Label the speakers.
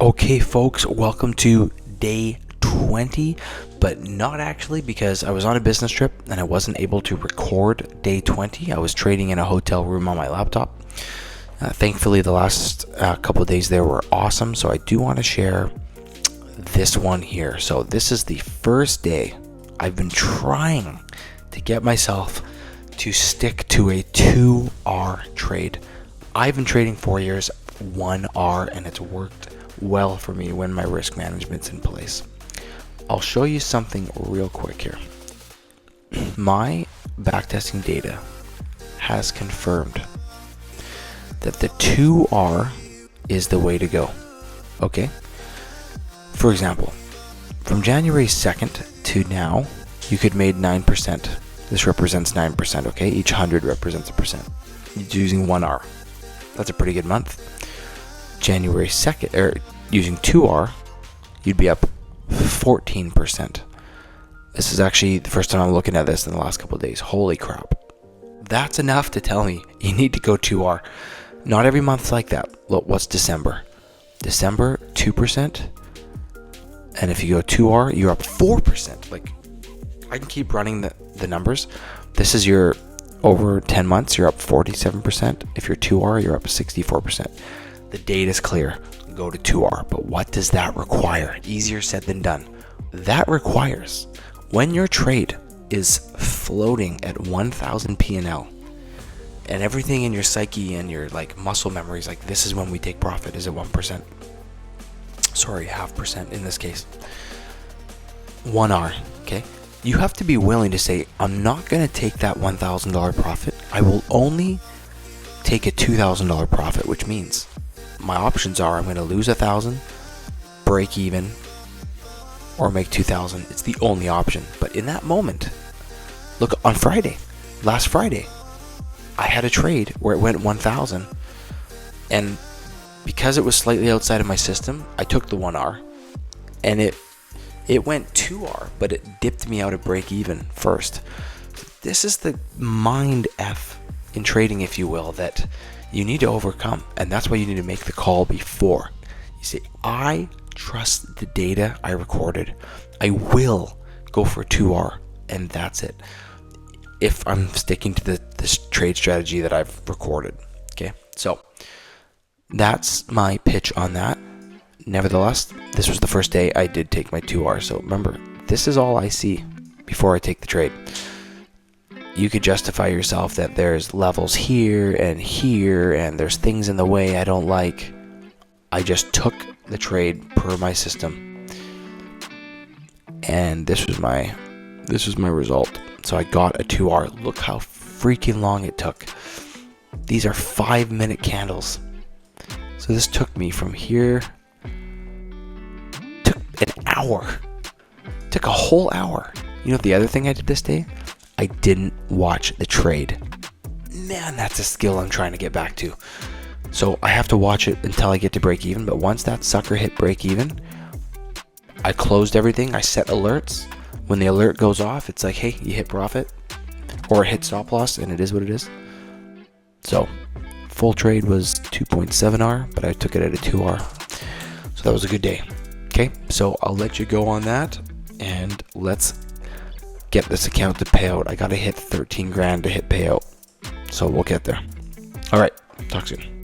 Speaker 1: Okay, folks, welcome to day 20, but not actually, because I was on a business trip and I wasn't able to record day 20. I was trading in a hotel room on my laptop. Thankfully, the last couple of days there were awesome, so I do want to share this one here. So this is the first day I've been trying to get myself to stick to a 2R trade. I've been trading 4 years, 1R, and it's worked well for me when my risk management's in place. I'll show you something real quick here. My backtesting data has confirmed that the 2R is the way to go. Okay? For example, from January 2nd to now, you could made 9%. This represents 9%, okay? Each 100 represents a percent. Using 1R. That's a pretty good month. January 2nd, or using 2R, you'd be up 14%. This is actually the first time I'm looking at this in the last couple of days. Holy crap. That's enough to tell me you need to go 2R. Not every month's like that. Look, what's December? December, 2%. And if you go 2R, you're up 4%. Like, I can keep running the numbers. This is your over 10 months, you're up 47%. If you're 2R, you're up 64%. The data's clear. Go to 2R. But what does that require? Easier said than done. That requires when your trade is floating at 1,000 P&L and everything in your psyche and your like muscle memory is like, this is when we take profit. Is it 1%? Sorry, 0.5% in this case. 1R, okay? You have to be willing to say, I'm not going to take that $1,000 profit. I will only take a $2,000 profit, which means my options are I'm going to lose 1,000, break even, or make 2,000. It's the only option. But in that moment, look, on Friday, last Friday, I had a trade where it went 1,000, and because it was slightly outside of my system, I took the 1R, and it went 2R, but it dipped me out at break even first. This is the mind F in trading, if you will, that you need to overcome. And that's why you need to make the call before. You say, I trust the data I recorded. I will go for 2R, and that's it. If I'm sticking to this trade strategy that I've recorded. Okay, so that's my pitch on that. Nevertheless, this was the first day I did take my 2R. So remember, this is all I see before I take the trade. You could justify yourself that there's levels here and there's things in the way I don't like. I just took the trade per my system, and this was my result. So I got a 2R. Look how freaking long it took. These are 5-minute candles. So this took me from here. An hour. Took a whole hour. You know the other thing I did this day? I didn't watch the trade. Man, that's a skill I'm trying to get back to. So I have to watch it until I get to break even. But once that sucker hit break even, I closed everything. I set alerts. When the alert goes off, it's like, hey, you hit profit. Or it hit stop loss, and it is what it is. So full trade was 2.7R, but I took it at a 2R. So that was a good day. Okay, so I'll let you go on that, and let's get this account to pay out. I gotta hit 13 grand to hit payout, so we'll get there. All right, talk soon.